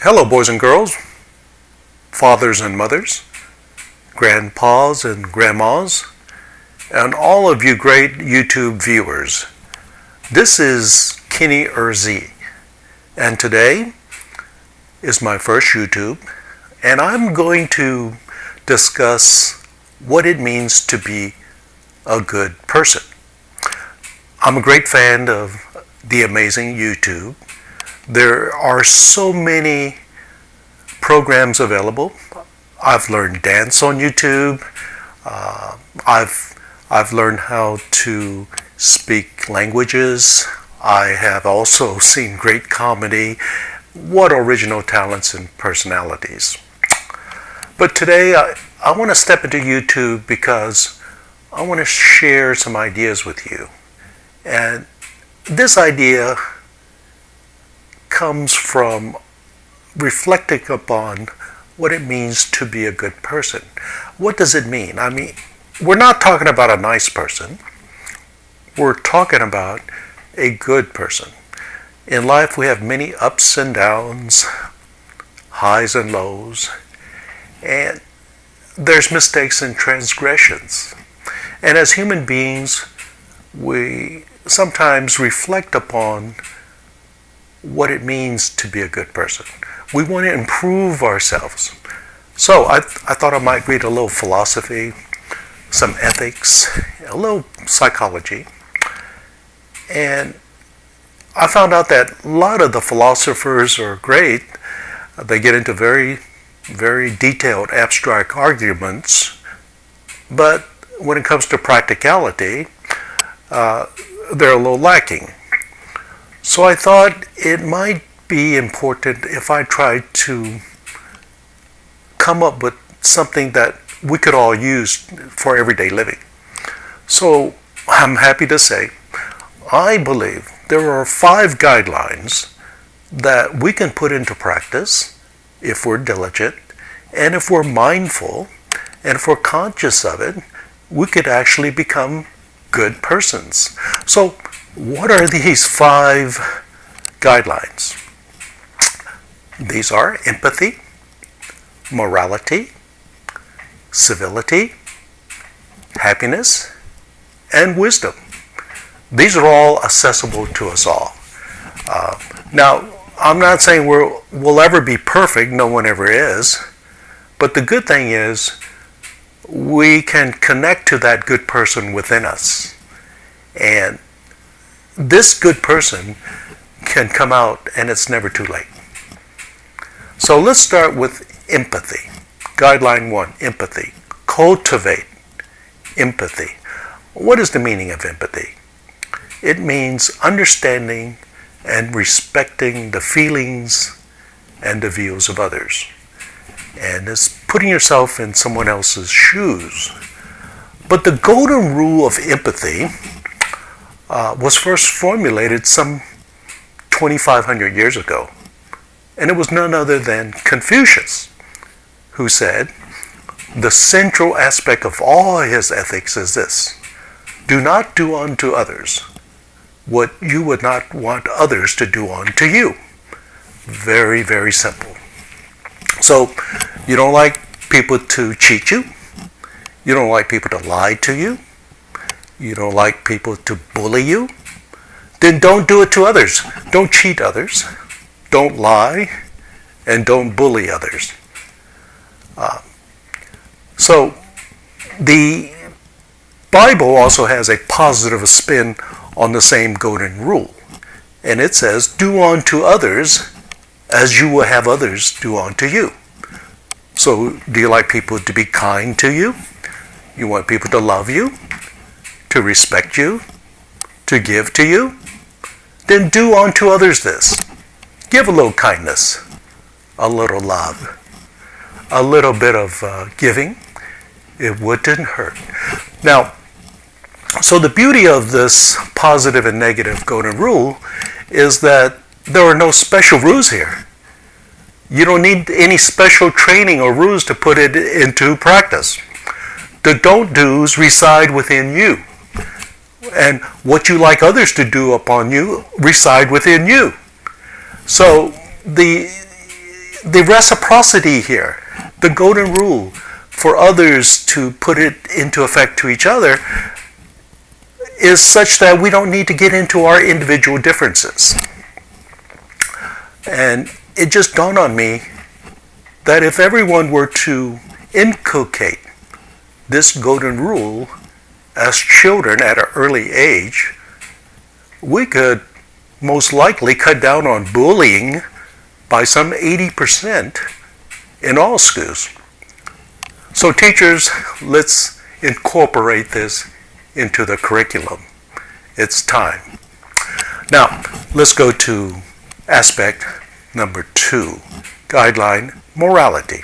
Hello, boys and girls, fathers and mothers, grandpas and grandmas, and all of you great YouTube viewers. This is Kenny Urzi, and today is my first YouTube, and I'm going to discuss what it means to be a good person. I'm a great fan of the amazing YouTube. There are so many programs available. I've learned dance on YouTube. I've learned how to speak languages. I have also seen great comedy. What original talents and personalities. But today I want to step into YouTube because I want to share some ideas with you. And this idea comes from reflecting upon what it means to be a good person. What does it mean? I mean, we're not talking about a nice person. We're talking about a good person. In life, we have many ups and downs, highs and lows, and there's mistakes and transgressions. And as human beings, we sometimes reflect upon what it means to be a good person. We want to improve ourselves. So I thought I might read a little philosophy, some ethics, a little psychology. And I found out that a lot of the philosophers are great. They get into very, very detailed abstract arguments. But when it comes to practicality, they're a little lacking. So I thought it might be important if I tried to come up with something that we could all use for everyday living. So I'm happy to say I believe there are 5 guidelines that we can put into practice if we're diligent, and if we're mindful, and if we're conscious of it, we could actually become good persons. So what are these 5 guidelines? These are empathy, morality, civility, happiness, and wisdom. These are all accessible to us all. Now, I'm not saying we'll ever be perfect, no one ever is, but the good thing is we can connect to that good person within us. And this good person can come out, and it's never too late. So let's start with empathy. Guideline 1, empathy. Cultivate empathy. What is the meaning of empathy? It means understanding and respecting the feelings and the views of others. And it's putting yourself in someone else's shoes. But the golden rule of empathy was first formulated some 2,500 years ago. And it was none other than Confucius, who said, the central aspect of all his ethics is this: do not do unto others what you would not want others to do unto you. Very, very simple. So you don't like people to cheat you. You don't like people to lie to you. You don't like people to bully you. Then don't do it to others. Don't cheat others. Don't lie. And don't bully others. So the Bible also has a positive spin on the same golden rule. And it says, do unto others as you will have others do unto you. So do you like people to be kind to you? You want people to love you, to respect you, to give to you? Then do unto others this. Give a little kindness, a little love, a little bit of giving. It wouldn't hurt. Now, so the beauty of this positive and negative golden rule is that there are no special rules here. You don't need any special training or rules to put it into practice. The don't do's reside within you. And what you like others to do upon you reside within you. So the the reciprocity here, the golden rule for others to put it into effect to each other, is such that we don't need to get into our individual differences. And it just dawned on me that if everyone were to inculcate this golden rule as children at an early age, we could most likely cut down on bullying by some 80% in all schools. So teachers, let's incorporate this into the curriculum. It's time. Now, let's go to aspect number 2, guideline, morality.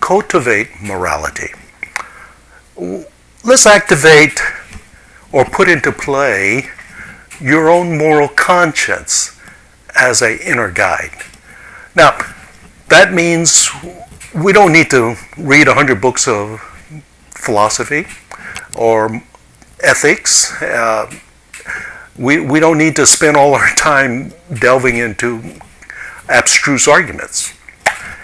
Cultivate morality. Let's activate or put into play your own moral conscience as an inner guide. Now, that means we don't need to read 100 books of philosophy or ethics. We don't need to spend all our time delving into abstruse arguments.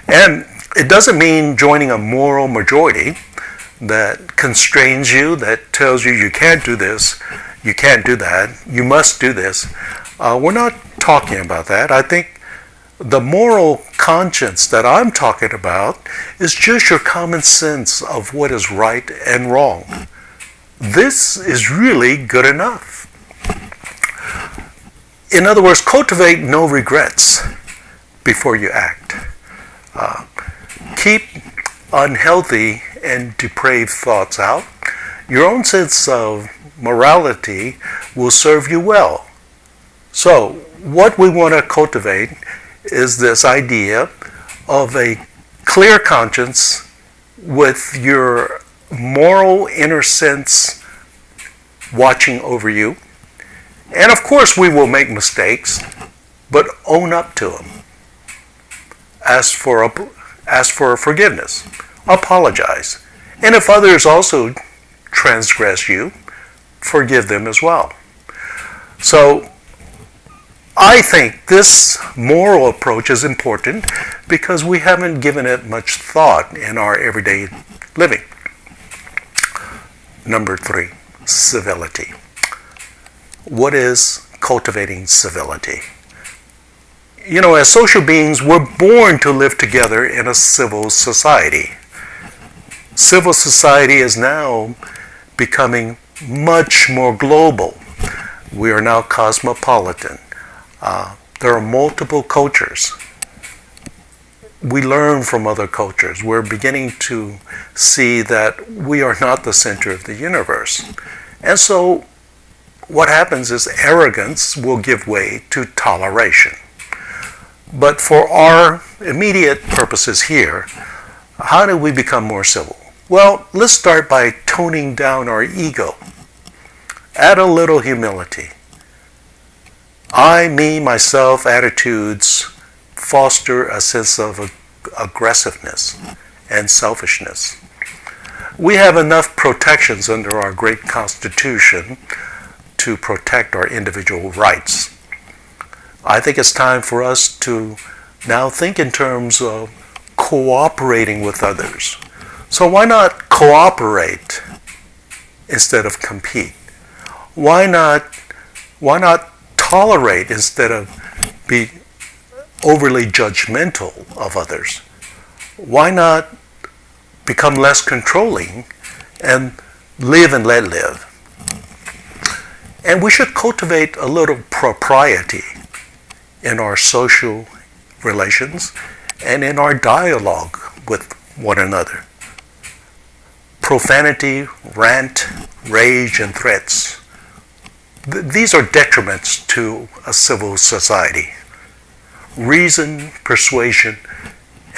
And it doesn't mean joining a moral majority that constrains you, that tells you you can't do this, you can't do that, you must do this. We're not talking about that. I think the moral conscience that I'm talking about is just your common sense of what is right and wrong. This is really good enough. In other words, cultivate no regrets before you act. Keep unhealthy and depraved thoughts out. Your own sense of morality will serve you well. So, what we want to cultivate is this idea of a clear conscience with your moral inner sense watching over you. And of course we will make mistakes, but own up to them. Ask for forgiveness. Apologize. And if others also transgress you, forgive them as well. So I think this moral approach is important because we haven't given it much thought in our everyday living. Number 3, civility. What is cultivating civility? You know, as social beings, we're born to live together in a civil society. Civil society is now becoming much more global. We are now cosmopolitan. There are multiple cultures. We learn from other cultures. We're beginning to see that we are not the center of the universe. And so what happens is arrogance will give way to toleration. But for our immediate purposes here, how do we become more civil? Well, let's start by toning down our ego. Add a little humility. I, me, myself attitudes foster a sense of aggressiveness and selfishness. We have enough protections under our great Constitution to protect our individual rights. I think it's time for us to now think in terms of cooperating with others. So why not cooperate instead of compete? Why not tolerate instead of be overly judgmental of others? Why not become less controlling and live and let live? And we should cultivate a little propriety in our social relations and in our dialogue with one another. Profanity, rant, rage, and threats. These are detriments to a civil society. Reason, persuasion,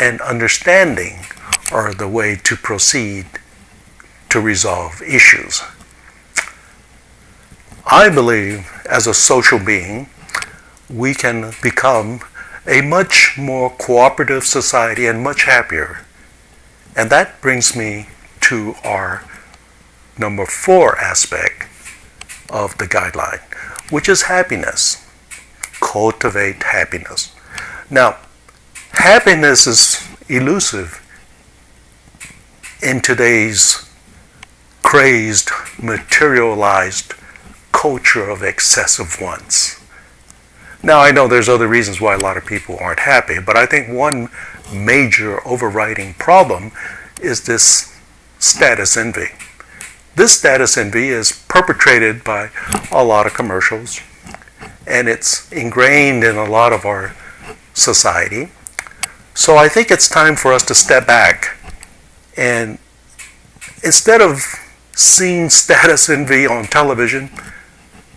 and understanding are the way to proceed to resolve issues. I believe as a social being, we can become a much more cooperative society and much happier. And that brings me to our number 4 aspect of the guideline, which is happiness. Cultivate happiness. Now, Happiness is elusive in today's crazed, materialized culture of excessive wants. Now, I know there's other reasons why a lot of people aren't happy, but I think one major overriding problem is this status envy. This status envy is perpetrated by a lot of commercials, and it's ingrained in a lot of our society. So I think it's time for us to step back and instead of seeing status envy on television,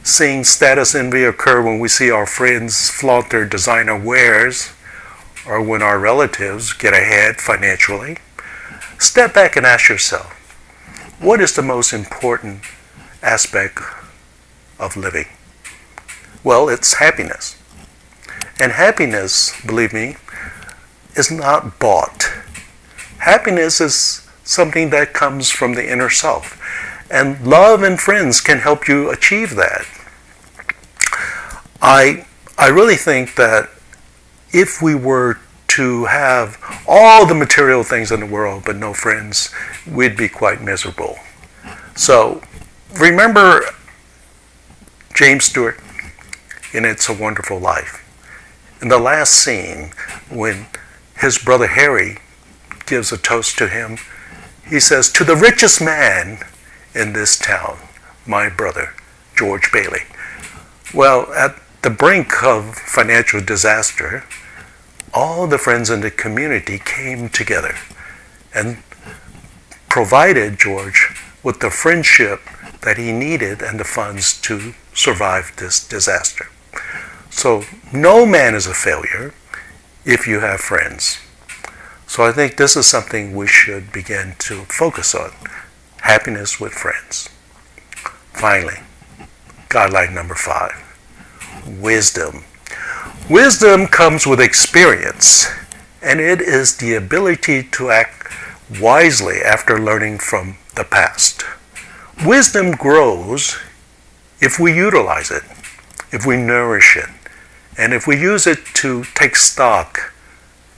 seeing status envy occur when we see our friends flaunt their designer wares or when our relatives get ahead financially, step back and ask yourself, what is the most important aspect of living? Well, it's happiness. And happiness, believe me, is not bought. Happiness is something that comes from the inner self. And love and friends can help you achieve that. I really think that if we were to have all the material things in the world but no friends, we'd be quite miserable. So remember James Stewart in It's a Wonderful Life. In the last scene, when his brother Harry gives a toast to him, he says, "To the richest man in this town, my brother, George Bailey." Well, at the brink of financial disaster, all the friends in the community came together and provided George with the friendship that he needed and the funds to survive this disaster. So no man is a failure if you have friends. So I think this is something we should begin to focus on. Happiness with friends. Finally, guideline number 5, wisdom. Wisdom comes with experience, and it is the ability to act wisely after learning from the past. Wisdom grows if we utilize it, if we nourish it, and if we use it to take stock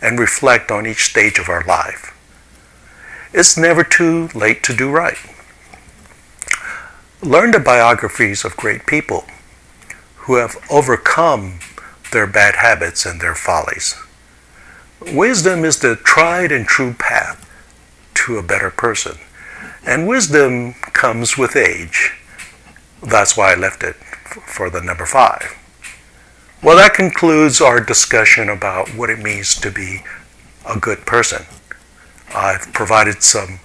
and reflect on each stage of our life. It's never too late to do right. Learn the biographies of great people who have overcome their bad habits and their follies. Wisdom is the tried and true path to a better person. And wisdom comes with age. That's why I left it for the number 5. Well, that concludes our discussion about what it means to be a good person. I've provided some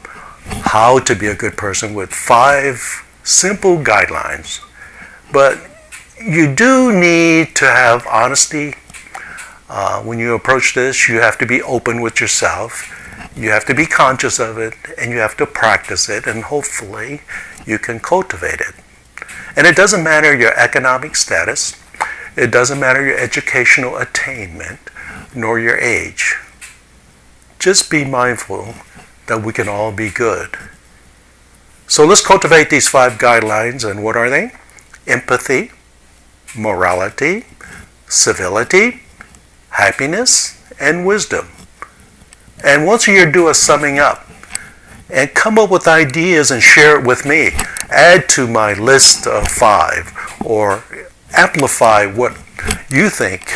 how to be a good person with 5 simple guidelines. But you do need to have honesty. When you approach this, you have to be open with yourself. You have to be conscious of it, and you have to practice it, and hopefully you can cultivate it. And it doesn't matter your economic status. It doesn't matter your educational attainment, nor your age. Just be mindful that we can all be good. So let's cultivate these 5 guidelines, and what are they? Empathy, morality, civility, happiness, and wisdom. And once a year, do a summing up and come up with ideas and share it with me. Add to my list of 5 or amplify what you think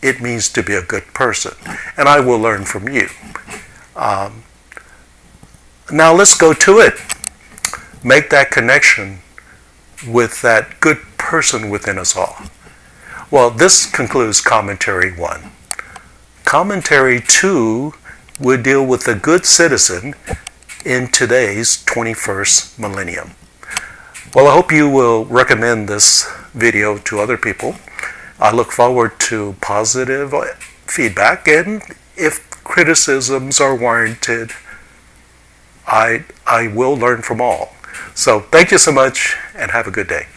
it means to be a good person, and I will learn from you. Now let's go to it. Make that connection with that good person within us all. Well, this concludes Commentary 1. Commentary 2 would deal with the good citizen in today's 21st millennium. Well, I hope you will recommend this video to other people. I look forward to positive feedback, and if criticisms are warranted, I will learn from all. So thank you so much, and have a good day.